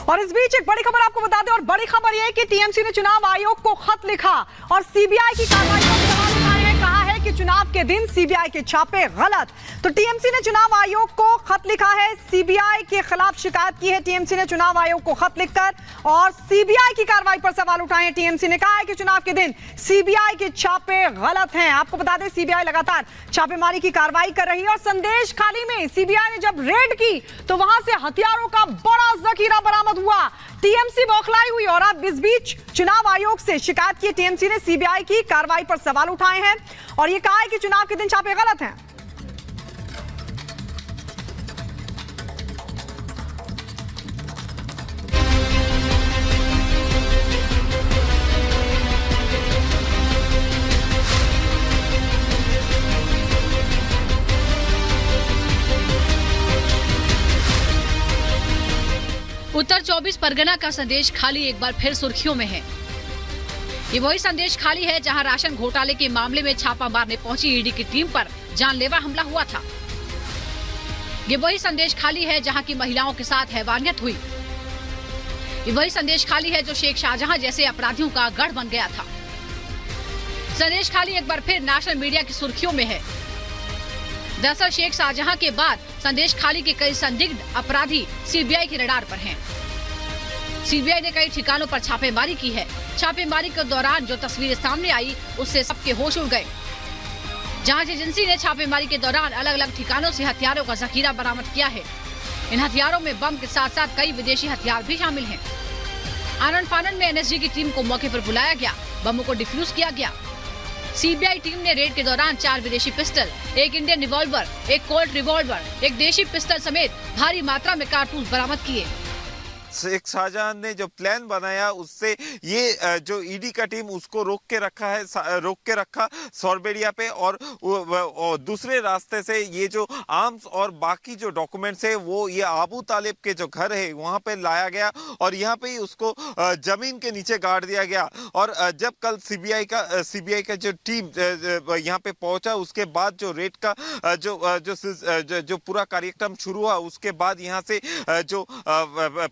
और इस बीच एक बड़ी खबर आपको बता दें, और बड़ी खबर यह है कि टीएमसी ने चुनाव आयोग को खत लिखा और सीबीआई की कार्रवाई पर सवाल उठाए हैं। कहा है कि चुनाव के दिन सीबीआई के छापे गलत। तो टीएमसी ने चुनाव आयोग को खत लिखा है, सीबीआई के खिलाफ शिकायत की है। टीएमसी ने चुनाव आयोग को खत लिखकर और सीबीआई की कार्रवाई पर सवाल उठाए हैं। टीएमसी ने कहा है कि चुनाव के दिन सीबीआई के छापे गलत हैं। आपको बता दें, सीबीआई लगातार छापेमारी की कार्रवाई कर रही है और संदेश खाली में सीबीआई ने जब रेड की तो वहां से हथियारों का बड़ा जखीरा बरामद हुआ। टीएमसी बौखलाई हुई और अब इस बीच चुनाव आयोग से शिकायत की टीएमसी ने सीबीआई की कार्रवाई पर सवाल उठाए हैं और यह कहा है कि चुनाव के दिन छापे गलत हैं। उत्तर 24 परगना का संदेश खाली एक बार फिर सुर्खियों में है। ये वही संदेश खाली है जहां राशन घोटाले के मामले में छापा मारने पहुंची ईडी की टीम पर जानलेवा हमला हुआ था। ये वही संदेश खाली है जहां की महिलाओं के साथ हैवानियत हुई। ये वही संदेश खाली है जो शेख शाहजहां जैसे अपराधियों का गढ़ बन गया था। संदेश खाली एक बार फिर नेशनल मीडिया की सुर्खियों में है। दरअसल शेख शाहजहां के बाद संदेश खाली के कई संदिग्ध अपराधी सीबीआई के रडार पर हैं। सीबीआई ने कई ठिकानों पर छापेमारी की है। छापेमारी के दौरान जो तस्वीरें सामने आई उससे सबके होश उड़ गए। जांच एजेंसी ने छापेमारी के दौरान अलग अलग ठिकानों से हथियारों का जखीरा बरामद किया है। इन हथियारों में बम के साथ साथ कई विदेशी हथियार भी शामिल हैं। आनन फानन में एनएसजी की टीम को मौके पर बुलाया गया, बमों को डिफ्यूज किया गया। सीबीआई टीम ने रेड के दौरान 4 विदेशी पिस्टल, एक इंडियन रिवॉल्वर, एक कोल्ट रिवॉल्वर, एक देशी पिस्टल समेत भारी मात्रा में कारतूस बरामद किए। शेख शाहजहां ने जो प्लान बनाया उससे ये जो ईडी का टीम उसको रोक के रखा सौरबेड़िया पे और दूसरे रास्ते से ये जो आर्म्स और बाकी जो डॉक्यूमेंट्स है वो ये आबू तालिब के जो घर है वहां पे लाया गया और यहाँ पे ही उसको जमीन के नीचे गाड़ दिया गया। और जब कल सीबीआई का जो टीम यहाँ पे पहुंचा उसके बाद जो रेड का जो पूरा कार्यक्रम शुरू हुआ उसके बाद यहाँ से जो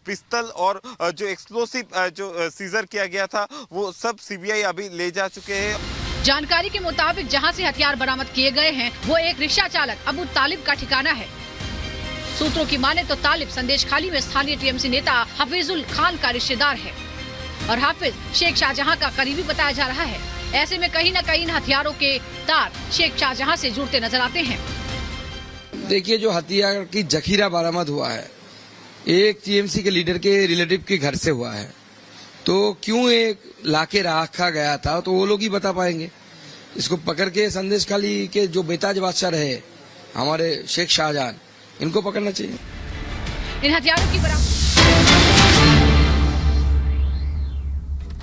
पिस्तौल और जो एक्सप्लोसिव जो सीजर किया गया था वो सब सीबीआई अभी ले जा चुके हैं। जानकारी के मुताबिक जहां से हथियार बरामद किए गए हैं वो एक रिक्शा चालक अबू तालिब का ठिकाना है। सूत्रों की माने तो तालिब संदेश खाली में स्थानीय टीएमसी नेता हफीजुल खान का रिश्तेदार है और हाफिज शेख शाहजहां का करीबी बताया जा रहा है। ऐसे में कहीं न कहीं इन हथियारों के तार शेख शाहजहां से जुड़ते नजर आते हैं। देखिए, जो हथियार की जखीरा बरामद हुआ है एक टीएमसी के लीडर के रिलेटिव के घर से हुआ है, तो क्यों एक लाके रखा गया था तो वो लोग ही बता पाएंगे। इसको पकड़ के संदेश खाली के जो बेताज बादशाह रहे हमारे शेख शाहजहां, इनको पकड़ना चाहिए। इन हथियारों की बरामद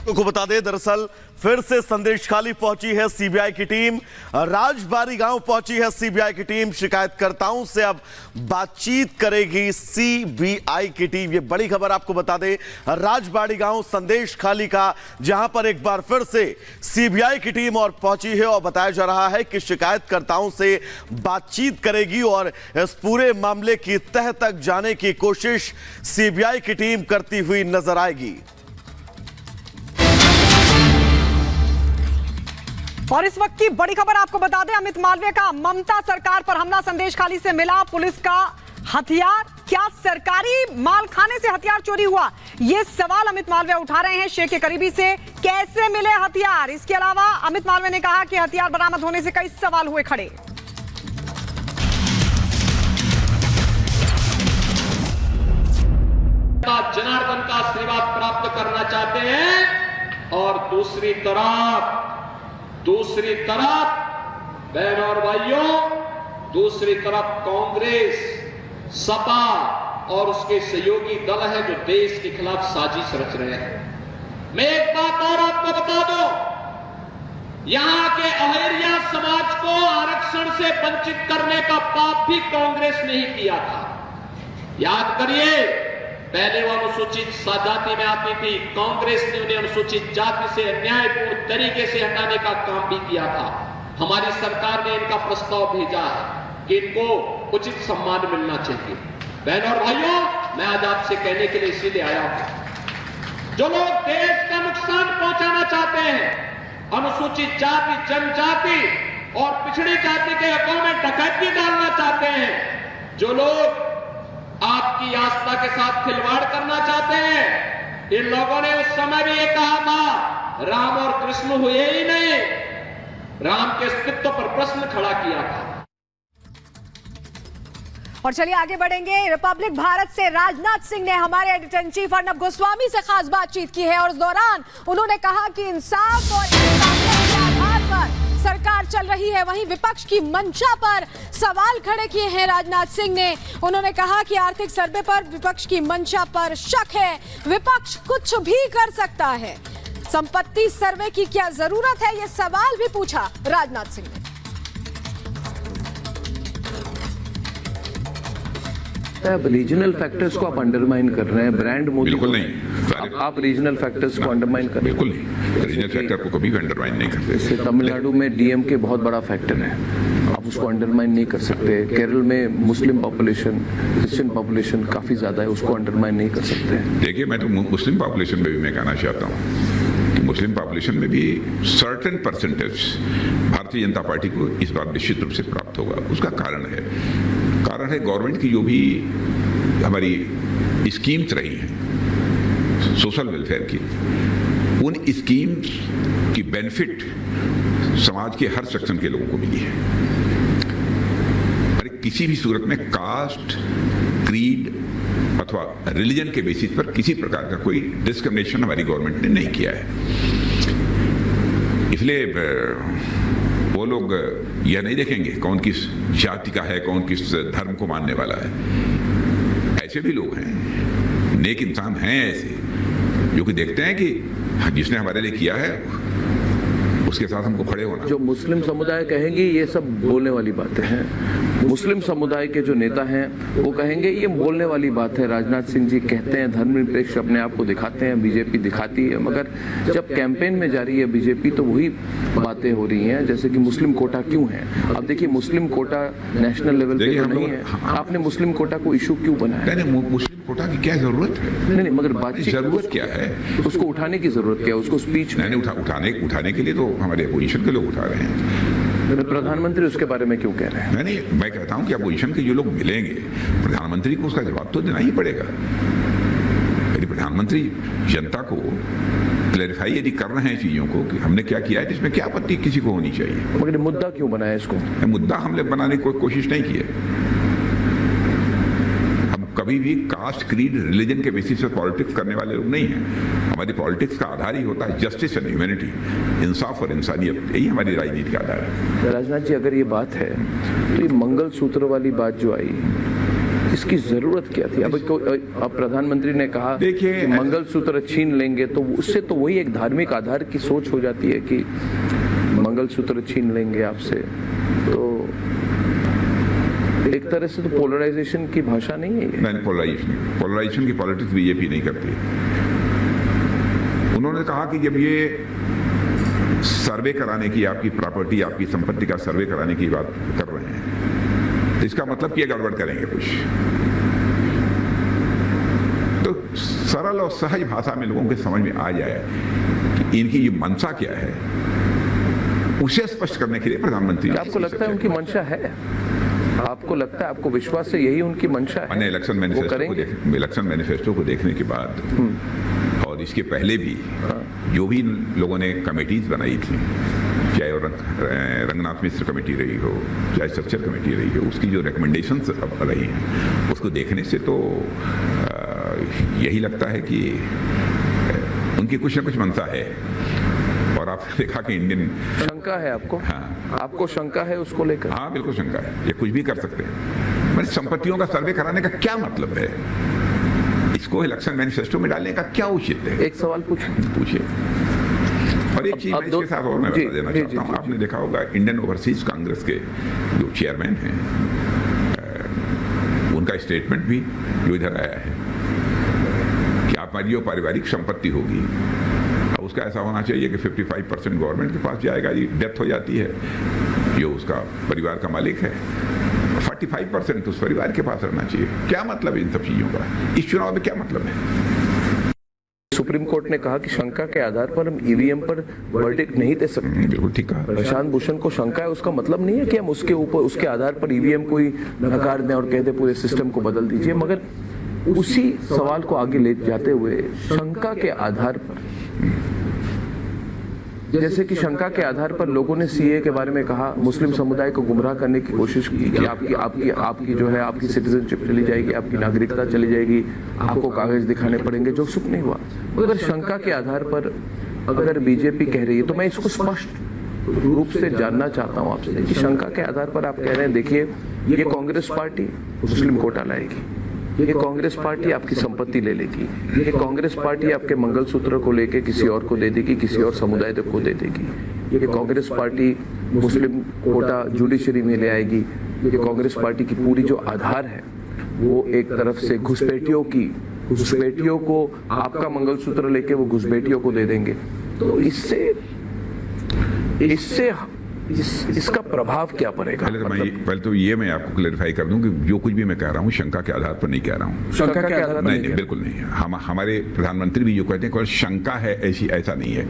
को बता दें, दरअसल फिर से संदेश खाली पहुंची है सीबीआई की टीम, राजबाड़ी गांव पहुंची है सीबीआई की टीम। शिकायतकर्ताओं से अब बातचीत करेगी सीबीआई की टीम। ये बड़ी खबर आपको बता दें, राजबाड़ी गांव संदेश खाली का, जहां पर एक बार फिर से सीबीआई की टीम और पहुंची है और बताया जा रहा है कि शिकायतकर्ताओं से बातचीत करेगी और इस पूरे मामले की तह तक जाने की कोशिश सीबीआई की टीम करती हुई नजर आएगी। और इस वक्त की बड़ी खबर आपको बता दें, अमित मालवीय का ममता सरकार पर हमला संदेश खाली से मिला पुलिस का हथियार। क्या सरकारी माल खाने से हथियार चोरी हुआ? ये सवाल अमित मालवीय उठा रहे हैं शेख के करीबी से। कैसे मिले हथियार? इसके अलावा अमित मालवीय ने कहा कि हथियार बरामद होने से कई सवाल हुए खड़े। जनार्दन का आशीर्वाद प्राप्त करना चाहते हैं और दूसरी तरफ बहनों और भाइयों, दूसरी तरफ कांग्रेस, सपा और उसके सहयोगी दल है जो देश के खिलाफ साजिश रच रहे हैं। मैं एक बात और आपको बता दूं, यहां के अहरिया समाज को आरक्षण से वंचित करने का पाप भी कांग्रेस ने ही किया था। याद करिए, पहले वो अनुसूचित जाति में आती थी, कांग्रेस ने उन्हें अनुसूचित जाति से अन्यायपूर्ण तरीके से हटाने का काम भी किया था। हमारी सरकार ने इनका प्रस्ताव भेजा है कि इनको उचित सम्मान मिलना चाहिए। बहनों और भाइयों, मैं आज आपसे कहने के लिए इसीलिए आया हूं। जो लोग देश का नुकसान पहुंचाना चाहते हैं, अनुसूचित जाति, जनजाति और पिछड़ी जाति के हकों में डकैती डालना चाहते हैं, जो लोग आपकी आस्था के साथ खिलवाड़ करना चाहते हैं, इन लोगों ने उस समय भी ये कहा था राम और कृष्ण हुए ही नहीं, राम के अस्तित्व पर प्रश्न खड़ा किया था। और चलिए आगे बढ़ेंगे। रिपब्लिक भारत से राजनाथ सिंह ने हमारे editor in chief Arnab Goswami से खास बातचीत की है और इस दौरान उन्होंने कहा कि इंसाफ और इंसानियत के आधार पर सरकार चल रही है। वहीं विपक्ष की मंशा पर सवाल खड़े किए हैं राजनाथ सिंह ने। उन्होंने कहा कि आर्थिक सर्वे पर विपक्ष की मंशा पर शक है, विपक्ष कुछ भी कर सकता है। संपत्ति सर्वे की क्या जरूरत है, यह सवाल भी पूछा राजनाथ सिंह ने। अब रीजनल फैक्टर्स को आप अंडरमाइन कर रहे हैं, ब्रांड मोदी बिल्कुल नहीं। आप रीजनल फैक्टर्स को अंडरमाइन कर रहे हैं। बिल्कुल नहीं, रीजनल फैक्टर को कभी भी अंडरमाइन नहीं करते। जैसे तमिलनाडु में डीएम के बहुत बड़ा फैक्टर है, आप उसको अंडरमाइन नहीं कर सकते। केरल में मुस्लिम पॉपुलेशन, क्रिश्चियन पॉपुलेशन काफी ज्यादा है, उसको अंडरमाइन नहीं कर सकते। देखिए, मैं तो मुस्लिम पॉपुलेशन में भी मैं कहना चाहता हूँ कि मुस्लिम पॉपुलेशन में भी certain percentage Bharatiya Janata party को इस बार निश्चित रूप से प्राप्त होगा। उसका कारण है गवर्नमेंट की जो भी हमारी स्कीम्स रही हैं सोशल वेलफेयर की, उन स्कीम्स की बेनिफिट समाज के हर सेक्शन के लोगों को मिली है। अरे किसी भी सूरत में कास्ट, क्रीड अथवा रिलीजन के बेसिस पर किसी प्रकार का कोई डिस्क्रिमिनेशन हमारी गवर्नमेंट ने नहीं किया है। इसलिए वो लोग यह नहीं देखेंगे कौन किस जाति का है, कौन किस धर्म को मानने वाला है। ऐसे भी लोग हैं, नेक इंसान हैं ऐसे, जो कि देखते हैं कि जिसने हमारे लिए किया है उसके साथ हमको खड़े होना। जो मुस्लिम समुदाय कहेंगे ये सब बोलने वाली बातें हैं। मुस्लिम समुदाय के जो नेता हैं वो कहेंगे ये बोलने वाली बात है। राजनाथ सिंह जी कहते हैं धर्मनिरपेक्ष अपने आप को दिखाते हैं, बीजेपी दिखाती है, मगर जब कैंपेन में जा रही है बीजेपी तो वही बातें हो रही हैं, जैसे कि मुस्लिम कोटा क्यों है। अब देखिए, मुस्लिम कोटा नेशनल लेवल पे तो नहीं है, आपने मुस्लिम कोटा को इशू क्यों बनाया? मुस्लिम कोटा की क्या जरूरत है? नहीं, मगर बातचीत जरूरत क्या है, उसको उठाने की जरूरत क्या है? उसको स्पीच उठाने के लिए तो हमारे अपोजिशन के लोग उठा रहे हैं। प्रधानमंत्री उसके बारे में क्यों कह रहे हैं? नहीं, मैं कहता हूं कि अपोजिशन के जो लोग मिलेंगे, प्रधानमंत्री को उसका जवाब तो देना ही पड़ेगा। यदि प्रधानमंत्री जनता को क्लैरिफाई यदि कर रहे हैं चीजों को कि हमने क्या किया है, इसमें क्या आपत्ति किसी को होनी चाहिए। मगर मुद्दा क्यों बनाया इसको? मुद्दा हमने बनाने की कोई कोशिश नहीं की है। कभी भी कास्ट, क्रीड, रिलीजन के बेसिस पर पॉलिटिक्स करने वाले लोग नहीं हैं। हमारी पॉलिटिक्स का आधार ही होता है जस्टिस एंड ह्यूमैनिटी, इंसाफ और इंसानियत, यही हमारी राजनीति का आधार है। राजनाथ जी, अगर ये बात है तो ये मंगलसूत्र वाली बात जो आई, इसकी जरूरत क्या थी? अब प्रधानमंत्री ने कहा देखिए, मंगलसूत्र छीन लेंगे तो उससे तो वही एक धार्मिक आधार की सोच हो जाती है कि मंगलसूत्र छीन लेंगे आपसे, तो एक तरह से तो पोलराइजेशन की भाषा नहीं है ये। नहीं, पोलराइजेशन की पॉलिटिक्स बीजेपी नहीं करती। उन्होंने कहा कि जब ये सर्वे कराने की, आपकी प्रॉपर्टी, आपकी संपत्ति का सर्वे कराने की बात कर रहे हैं, तो इसका मतलब कि ये गड़बड़ करेंगे कुछ। तो सरल और सहज भाषा में लोगों के समझ में आ जाए कि इनकी ये मंशा क्या है, उसे स्पष्ट करने के लिए प्रधानमंत्री। आपको लगता है उनकी मंशा है? आपको लगता है, आपको विश्वास है यही उनकी मंशा है? इलेक्शन मैनिफेस्टो को देखने के बाद और इसके पहले भी जो भी लोगों ने कमेटीज बनाई थी, चाहे रंगनाथ मिश्र कमेटी रही हो, चाहे स्ट्रक्चर कमेटी रही हो, उसकी जो रिकमेंडेशंस रही हैं उसको देखने से तो यही लगता है कि उनकी कुछ न कुछ मंशा है। और आपने देखा कि इंडियन शंका है आपको? हाँ, आपको शंका है उसको लेकर? हाँ, बिल्कुल शंका है। ये कुछ भी कर सकते हैं। मैंने संपत्तियों का सर्वे कराने का क्या मतलब है? इसको इलेक्शन मैनिफेस्टो में डालने का क्या उचित है? एक सवाल पूछिए। और एक चीज इसके साथ और मैं बता देना चाहता हूँ, आपने देखा होगा इंडियन ओवरसीज कांग्रेस के जो चेयरमैन हैं, उनका स्टेटमेंट भी जो इधर आया है कि हमारी जो पारिवारिक संपत्ति होगी उसका ऐसा होना चाहिए कि 55% गवर्नमेंट के पास जाएगा, ये डेथ हो जाती है जो उसका परिवार का मालिक है, 45% उस परिवार के पास रहना चाहिए। क्या मतलब है इन सब चीजों का? इस चुनाव में क्या मतलब है? सुप्रीम कोर्ट ने कहा कि शंका के आधार पर हम ईवीएम पर वर्डिक्ट नहीं दे सकते। बिल्कुल ठीक कहा। प्रशांत भूषण को शंका है, उसका मतलब नहीं है कि हम उसके ऊपर उसके आधार पर ईवीएम को ही नकार दें और कह दें पूरे सिस्टम को बदल दीजिए, मगर उसी सवाल को आगे ले जाते हुए शंका के आधार पर, जैसे कि शंका के आधार पर लोगों ने सीए के बारे में कहा, मुस्लिम समुदाय को गुमराह करने की कोशिश की कि आपकी जो है आपकी सिटीजनशिप चली जाएगी, आपकी नागरिकता चली जाएगी, आपको कागज दिखाने पड़ेंगे, जो सुख नहीं हुआ। अगर शंका के आधार पर अगर बीजेपी कह रही है तो मैं इसको स्पष्ट रूप से जानना चाहता हूं आपसे कि शंका के आधार पर आप कह रहे हैं देखिए ये कांग्रेस पार्टी मुस्लिम कोटा लाएगी, ये कांग्रेस पार्टी आपकी संपत्ति ले लेगी, ये कांग्रेस पार्टी आपके मंगलसूत्र को लेके किसी और को दे देगी, किसी और समुदाय को दे देगी, ये कांग्रेस पार्टी मुस्लिम कोटा जुडिशरी में ले आएगी, ये कांग्रेस पार्टी की पूरी जो आधार है वो एक तरफ से घुसपैठियों को आपका मंगलसूत्र लेके वो घुसपैठियों को दे देंगे। तो इसका प्रभाव क्या पड़ेगा? पहले तो ये मैं आपको क्लैरिफाई कर दूं कि जो कुछ भी मैं कह रहा हूं शंका के आधार पर नहीं कह रहा हूं। शंका के आधार पर नहीं, बिल्कुल नहीं। हमारे प्रधानमंत्री भी जो कहते हैं शंका है, ऐसा नहीं है।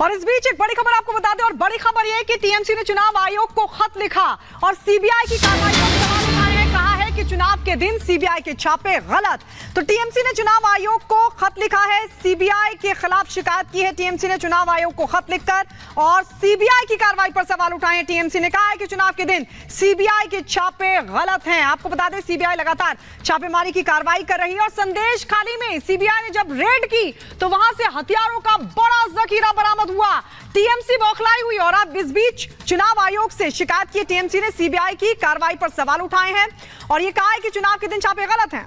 और इस बीच एक बड़ी खबर आपको बता दें, और बड़ी खबर यह है कि टीएमसी ने चुनाव आयोग को खत लिखा और सीबीआई की कार्रवाई पर सवाल उठाए हैं। कहा है कि चुनाव के दिन सीबीआई के छापे गलत। तो टीएमसी ने चुनाव आयोग को खत लिखा है, सीबीआई के खिलाफ शिकायत की है टीएमसी ने चुनाव आयोग को खत लिखकर, और सीबीआई की कार्रवाई पर सवाल उठाए हैं। टीएमसी ने कहा है कि चुनाव के दिन सीबीआई के छापे गलत हैं। आपको बता दें सीबीआई लगातार छापेमारी की कार्रवाई कर रही है, और संदेश खाली में सीबीआई ने जब रेड की तो वहां से हथियारों का बड़ा जखीरा बरामद हुआ। टीएमसी बौखलाई हुई, और अब इस बीच चुनाव आयोग से शिकायत की टीएमसी ने, सीबीआई की कार्रवाई पर सवाल उठाए हैं और ये कहा है कि चुनाव के दिन छापे गलत हैं।